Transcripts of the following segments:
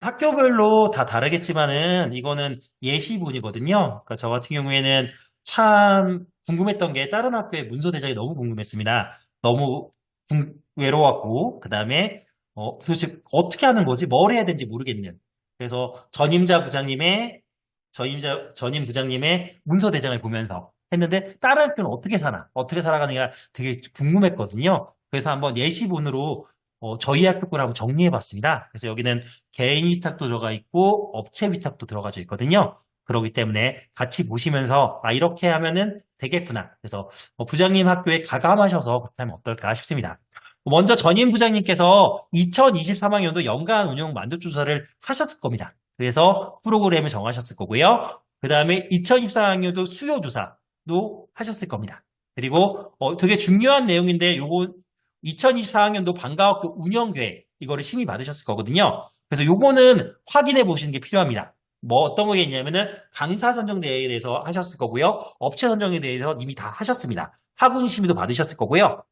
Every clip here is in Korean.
학교별로 다 다르겠지만은 이거는 예시분이거든요. 그러니까 저 같은 경우에는 참 궁금했던 게 다른 학교의 문서 대장이 너무 궁금했습니다. 너무 외로웠고 그다음에 도대체 어떻게 하는 거지? 뭘 해야 되는지 모르겠는. 그래서 전임 부장님의 문서 대장을 보면서 했는데 다른 학교는 어떻게 사나? 어떻게 살아가느냐 되게 궁금했거든요. 그래서 한번 예시분으로 저희 학교 걸 한번 정리해 봤습니다. 그래서 여기는 개인 위탁도 들어가 있고 업체 위탁도 들어가져 있거든요. 그렇기 때문에 같이 보시면서 이렇게 하면은 되겠구나. 그래서 부장님 학교에 가감하셔서 그렇게 하면 어떨까 싶습니다. 먼저 전임 부장님께서 2023학년도 연간 운영 만족 조사를 하셨을 겁니다. 그래서 프로그램을 정하셨을 거고요. 그 다음에 2024학년도 수요 조사도 하셨을 겁니다. 그리고 되게 중요한 내용인데 요거 2024학년도 방과학교 운영계획 이거를 심의 받으셨을 거거든요. 그래서 요거는 확인해 보시는 게 필요합니다. 뭐 어떤 거게 있냐면은 강사 선정대회에 대해서 하셨을 거고요. 업체 선정에 대해서 이미 다 하셨습니다. 학운 심의도 받으셨을 거고요.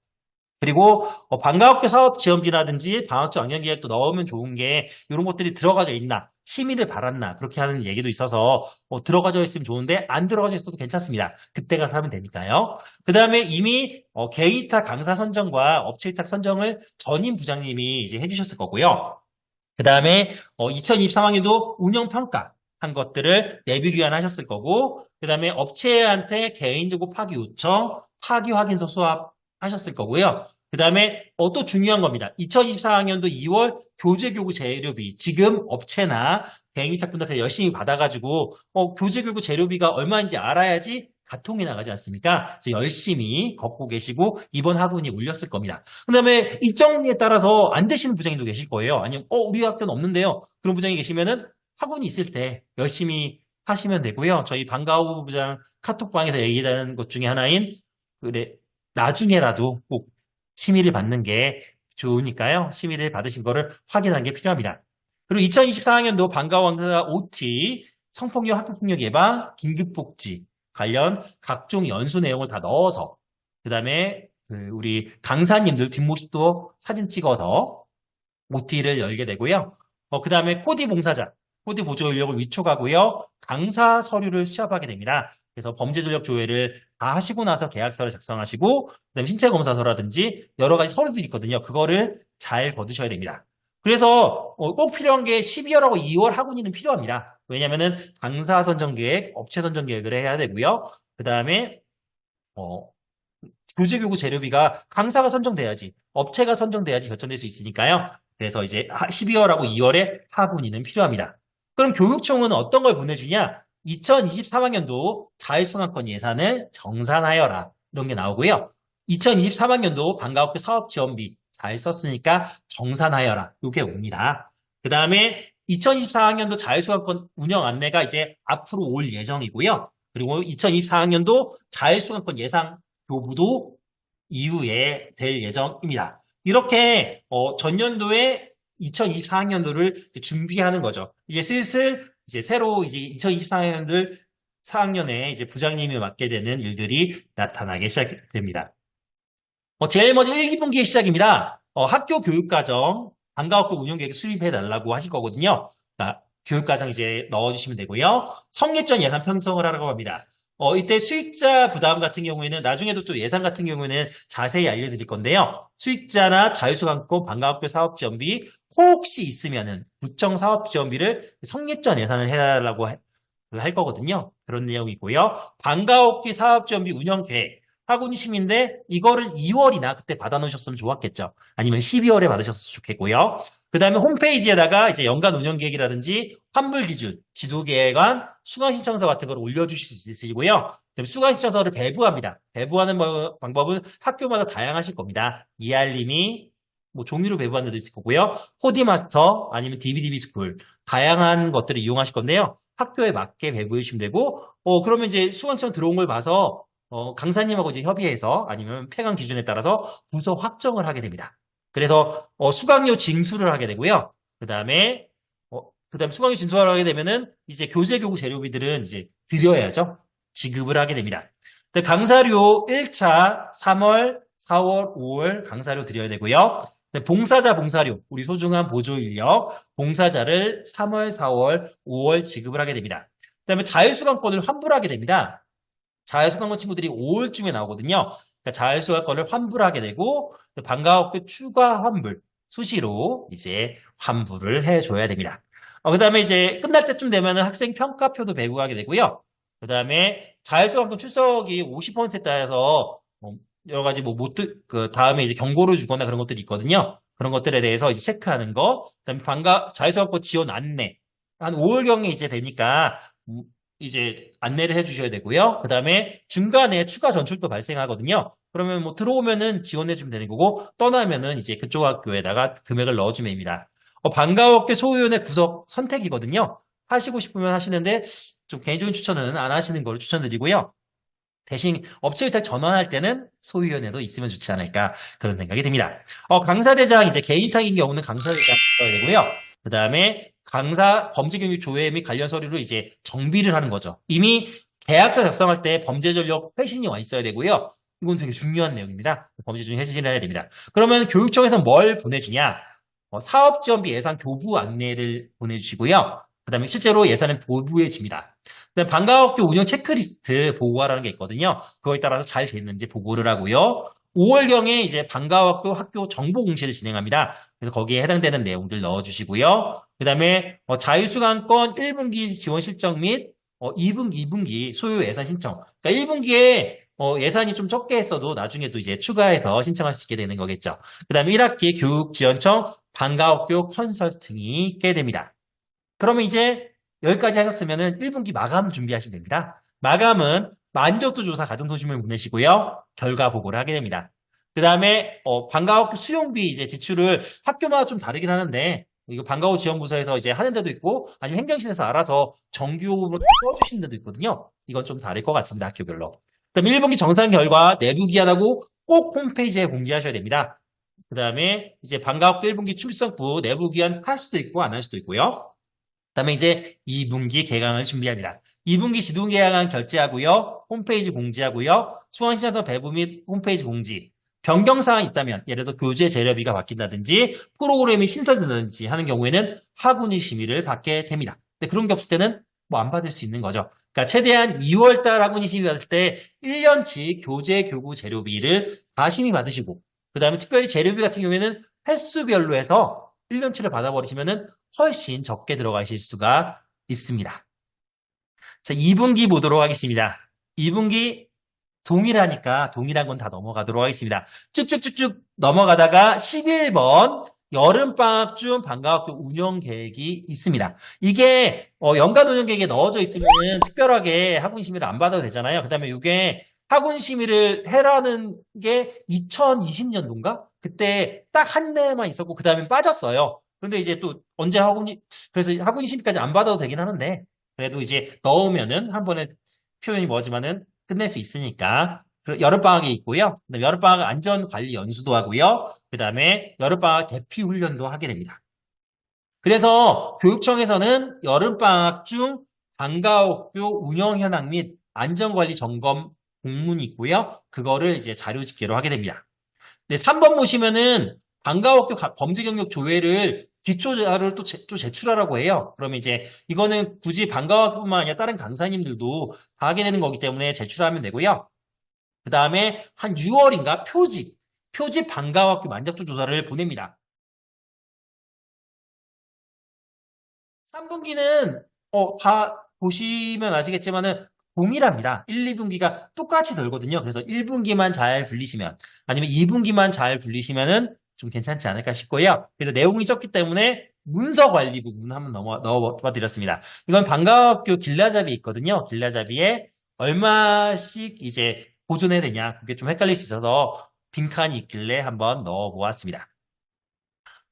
그리고 방과학교 사업 지원비라든지 방학주 학년 계획도 넣으면 좋은 게 이런 것들이 들어가져 있나 심의를 받았나 그렇게 하는 얘기도 있어서 들어가져 있으면 좋은데 안 들어가져 있어도 괜찮습니다. 그때 가서 하면 되니까요. 그 다음에 이미 개인 위탁 강사 선정과 업체 위탁 선정을 전임 부장님이 이제 해주셨을 거고요. 그 다음에 2023학년도 운영평가 한 것들을 레뷰 기관하셨을 거고 그 다음에 업체한테 개인정보 파기 요청, 파기 확인서 수합하셨을 거고요. 그 다음에 또 중요한 겁니다. 2024학년도 2월 교재교구 재료비 지금 업체나 개인 위탁분들한테 열심히 받아가지고 교재교구 재료비가 얼마인지 알아야지 가통이 나가지 않습니까? 그래서 열심히 걷고 계시고 이번 학운이 올렸을 겁니다. 그다음에 일정에 따라서 안 되시는 부장님도 계실 거예요. 아니면 우리 학교는 없는데요. 그런 부장이 계시면은 학운이 있을 때 열심히 하시면 되고요. 저희 방과후 부장 카톡방에서 얘기하는 것 중에 하나인 그래 나중에라도 꼭 심의를 받는 게 좋으니까요. 심의를 받으신 거를 확인하는 게 필요합니다. 그리고 2024학년도 방과후 강사 OT 성폭력 학교폭력 예방 긴급복지 관련 각종 연수 내용을 다 넣어서 그다음에 우리 강사님들 뒷모습도 사진 찍어서 OT를 열게 되고요. 그다음에 코디 봉사자, 코디 보조 인력을 위촉하고요. 강사 서류를 취합하게 됩니다. 그래서 범죄 전력 조회를 다 하시고 나서 계약서를 작성하시고 그다음에 신체 검사서라든지 여러 가지 서류들이 있거든요. 그거를 잘 거두셔야 됩니다. 그래서 꼭 필요한 게 12월하고 2월 학운위는 필요합니다. 왜냐면은 강사 선정 계획, 업체 선정 계획을 해야 되고요. 그 다음에 교재교구 재료비가 강사가 선정돼야지, 업체가 선정돼야지 결정될 수 있으니까요. 그래서 이제 12월하고 2월에 학운위는 필요합니다. 그럼 교육청은 어떤 걸 보내주냐? 2023학년도 자율순환권 예산을 정산하여라. 이런 게 나오고요. 2023학년도 방과학교 사업지원비 잘 썼으니까 정산하여라. 이게 옵니다. 그 다음에 2024학년도 자율수강권 운영 안내가 이제 앞으로 올 예정이고요. 그리고 2024학년도 자율수강권 예상 교부도 이후에 될 예정입니다. 이렇게 전년도에 2024학년도를 준비하는 거죠. 이제 슬슬 이제 새로 이제 2024학년들 4학년에 이제 부장님이 맡게 되는 일들이 나타나기 시작됩니다. 제일 먼저 1분기 시작입니다. 학교 교육과정 방과학교 운영계획 수립해달라고 하실 거거든요. 교육과정 이제 넣어주시면 되고요. 성립전 예산 편성을 하라고 합니다. 이때 수익자 부담 같은 경우에는 나중에도 또 예산 같은 경우에는 자세히 알려드릴 건데요. 수익자나 자유수강권 방과학교 사업지원비 혹시 있으면은 구청 사업지원비를 성립전 예산을 해달라고 할 거거든요. 그런 내용이고요. 방과학기 사업지원비 운영계획 학운심인데 이거를 2월이나 그때 받아놓으셨으면 좋았겠죠. 아니면 12월에 받으셨으면 좋겠고요. 그 다음에 홈페이지에다가 이제 연간 운영계획이라든지 환불기준, 지도계획안, 수강신청서 같은 걸 올려주실 수 있으시고요. 수강신청서를 배부합니다. 배부하는 방법은 학교마다 다양하실 겁니다. 이알림이 뭐 종이로 배부하는 데도 있을 거고요. 코디마스터 아니면 DBDB스쿨 다양한 것들을 이용하실 건데요. 학교에 맞게 배부해 주시면 되고 그러면 이제 수강신청 들어온 걸 봐서 강사님하고 이제 협의해서 아니면 폐강 기준에 따라서 부서 확정을 하게 됩니다. 그래서 수강료 징수를 하게 되고요. 그다음에 수강료 징수를 하게 되면은 이제 교재교구 재료비들은 이제 드려야죠. 지급을 하게 됩니다. 강사료 1차 3월, 4월, 5월 강사료 드려야 되고요. 봉사자, 봉사료, 우리 소중한 보조 인력, 봉사자를 3월, 4월, 5월 지급을 하게 됩니다. 그다음에 자율수강권을 환불하게 됩니다. 자율수강권 친구들이 5월쯤에 나오거든요. 그러니까 자율수강권을 환불하게 되고 방과학교 추가 환불 수시로 이제 환불을 해줘야 됩니다. 그다음에 이제 끝날 때쯤 되면은 학생 평가표도 배부하게 되고요. 그다음에 자율수강권 출석이 50%에 따라서 여러 가지 그 다음에 이제 경고를 주거나 그런 것들이 있거든요. 그런 것들에 대해서 이제 체크하는 거. 그다음에 자율수강권 지원 안내. 한 5월경에 이제 되니까 이제 안내를 해주셔야 되고요. 그다음에 중간에 추가 전출도 발생하거든요. 그러면 뭐 들어오면은 지원해주면 되는 거고 떠나면은 이제 그쪽 학교에다가 금액을 넣어주면 됩니다. 방과학교 소유원의 구석 선택이거든요. 하시고 싶으면 하시는데 좀 개인적인 추천은 안 하시는 걸 추천드리고요. 대신 업체 위탁 전환할 때는 소유위원회도 있으면 좋지 않을까 그런 생각이 듭니다. 강사대장 이제 개인탁인 경우는 강사대장 써야 되고요. 그 다음에 강사 범죄경력 조회 및 관련 서류로 이제 정비를 하는 거죠. 이미 계약서 작성할 때 범죄전력 회신이 와 있어야 되고요. 이건 되게 중요한 내용입니다. 범죄전력 회신을 해야 됩니다. 그러면 교육청에서 뭘 보내주냐? 사업지원비 예산 교부 안내를 보내주시고요. 그 다음에 실제로 예산은 보부해집니다. 방과학교 운영 체크리스트 보고하라는 게 있거든요. 그거에 따라서 잘 됐는지 보고를 하고요. 5월경에 이제 방과학교 학교 정보 공시를 진행합니다. 그래서 거기에 해당되는 내용들 넣어주시고요. 그 다음에 자율수강권 1분기 지원 실적 및 2분기 소요 예산 신청. 그러니까 1분기에 예산이 좀 적게 했어도 나중에 또 이제 추가해서 신청할 수 있게 되는 거겠죠. 그 다음에 1학기 교육지원청 방과학교 컨설팅이 있게 됩니다. 그러면 이제 여기까지 하셨으면은 1분기 마감 준비하시면 됩니다. 마감은 만족도 조사 가정도시물 보내시고요. 결과 보고를 하게 됩니다. 그 다음에 방과학교 수용비 이제 지출을 학교마다 좀 다르긴 하는데 이거 방과후 지원부서에서 이제 하는 데도 있고 아니면 행정실에서 알아서 정규로 써주시는 데도 있거든요. 이건 좀 다를 것 같습니다. 학교별로. 그다음에 1분기 정산 결과 내부 기한하고 꼭 홈페이지에 공지하셔야 됩니다. 그 다음에 이제 방과학교 1분기 출석부 내부 기한 할 수도 있고 안 할 수도 있고요. 그다음에 이제 2분기 개강을 준비합니다. 2분기 지도 개강 결제하고요. 홈페이지 공지하고요. 수강신청서 배부 및 홈페이지 공지. 변경사항이 있다면 예를 들어 교재 재료비가 바뀐다든지 프로그램이 신설된다든지 하는 경우에는 학운위 심의를 받게 됩니다. 근데 그런 게 없을 때는 뭐 안 받을 수 있는 거죠. 그러니까 최대한 2월달 학운위 심의 받을 때 1년치 교재 교구 재료비를 다 심의 받으시고 그 다음에 특별히 재료비 같은 경우에는 횟수별로 해서 1년치를 받아버리시면은 훨씬 적게 들어가실 수가 있습니다. 자, 2분기 보도록 하겠습니다. 2분기 동일하니까 동일한 건 다 넘어가도록 하겠습니다. 쭉쭉쭉쭉 넘어가다가 11번 여름방학 중 방과학교 운영 계획이 있습니다. 이게 연간 운영 계획에 넣어져 있으면 특별하게 학군 심의를 안 받아도 되잖아요. 그 다음에 이게 학군 심의를 해라는 게 2020년도인가? 그때 딱 한 대만 있었고 그 다음에 빠졌어요. 그런데 이제 또 언제 그래서 학군 심의까지 안 받아도 되긴 하는데 그래도 이제 넣으면은 한 번에 표현이 뭐지만은 끝낼 수 있으니까 여름방학이 있고요. 여름방학 안전관리 연수도 하고요. 그 다음에 여름방학 대피 훈련도 하게 됩니다. 그래서 교육청에서는 여름방학 중 방과학교 운영 현황 및 안전관리 점검 공문이 있고요. 그거를 이제 자료 집계로 하게 됩니다. 네, 3번 보시면은 방과학교 범죄 경력 조회를 기초 자료를 또 제출하라고 해요. 그러면 이제 이거는 굳이 방과학뿐만 아니라 다른 강사님들도 다 하게 되는 거기 때문에 제출하면 되고요. 그 다음에 한 6월인가 표집 방과학교 만족도 조사를 보냅니다. 3분기는 다 보시면 아시겠지만은 동일합니다. 1, 2분기가 똑같이 돌거든요. 그래서 1분기만 잘 굴리시면 아니면 2분기만 잘 굴리시면은 좀 괜찮지 않을까 싶고요. 그래서 내용이 적기 때문에 문서 관리 부분 한번 넣어봐 드렸습니다. 이건 방과학교 길라잡이 있거든요. 길라잡이에 얼마씩 이제 보존해야 되냐. 그게 좀 헷갈릴 수 있어서 빈칸이 있길래 한번 넣어보았습니다.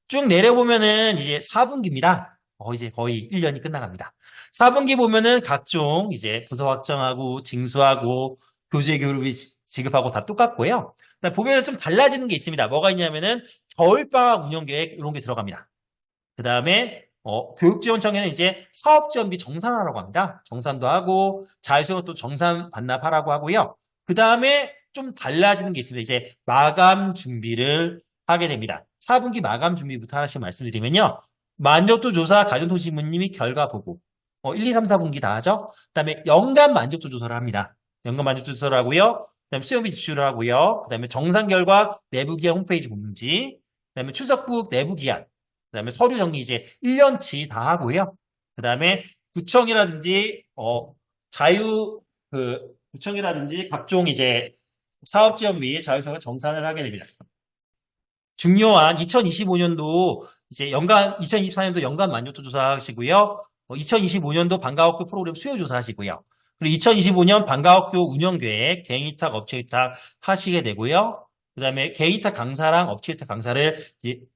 쭉 내려보면은 이제 4분기입니다. 이제 거의 1년이 끝나갑니다. 4분기 보면은 각종 이제 부서 확정하고 징수하고 교재 교육비 지급하고 다 똑같고요. 보면은 좀 달라지는 게 있습니다. 뭐가 있냐면은 겨울방학 운영계획 이런 게 들어갑니다. 그 다음에 교육지원청에는 이제 사업지원비 정산하라고 합니다. 정산도 하고 자율수업도 정산 반납하라고 하고요. 그 다음에 좀 달라지는 게 있습니다. 이제 마감 준비를 하게 됩니다. 4분기 마감 준비부터 하나씩 말씀드리면요. 만족도 조사 가정통신부님이 결과 보고 1, 2, 3, 4분기 다 하죠. 그다음에 연간 만족도 조사를 합니다. 연간 만족도 조사를 하고요. 그다음에 수요비 지출을 하고요. 그다음에 정상 결과 내부 기한 홈페이지 공지, 그다음에 출석부 내부 기한, 그다음에 서류 정리 이제 1년치 다 하고요. 그다음에 구청이라든지 자유 구청이라든지 각종 이제 사업지원비 자율성을 정산을 하게 됩니다. 중요한 2025년도 이제 2024년도 연간 만족도 조사하시고요. 2025년도 방과학교 프로그램 수요 조사하시고요. 그리고 2025년 방과학교 운영 계획, 개인 위탁, 업체 위탁 하시게 되고요. 그 다음에 개인 위탁 강사랑 업체 위탁 강사를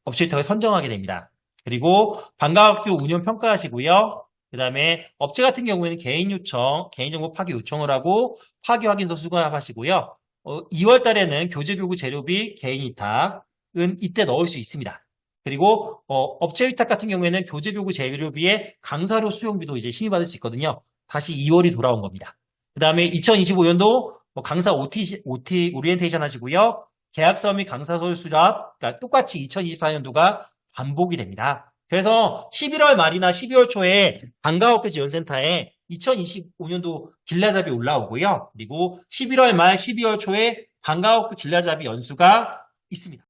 업체 위탁을 선정하게 됩니다. 그리고 방과학교 운영 평가하시고요. 그 다음에 업체 같은 경우에는 개인 요청, 개인정보 파기 요청을 하고 파기 확인서 수거하시고요. 2월 달에는 교재교구 재료비, 개인 위탁, 은 이때 넣을 수 있습니다. 그리고 업체 위탁 같은 경우에는 교재교구 재료비에 강사료 수용비도 이제 심의받을 수 있거든요. 다시 2월이 돌아온 겁니다. 그 다음에 2025년도 강사 OT 오리엔테이션 하시고요. 계약서 및 강사설 수랍, 그러니까 똑같이 2024년도가 반복이 됩니다. 그래서 11월 말이나 12월 초에 방과학교 지원센터에 2025년도 길라잡이 올라오고요. 그리고 11월 말 12월 초에 방과학교 길라잡이 연수가 있습니다.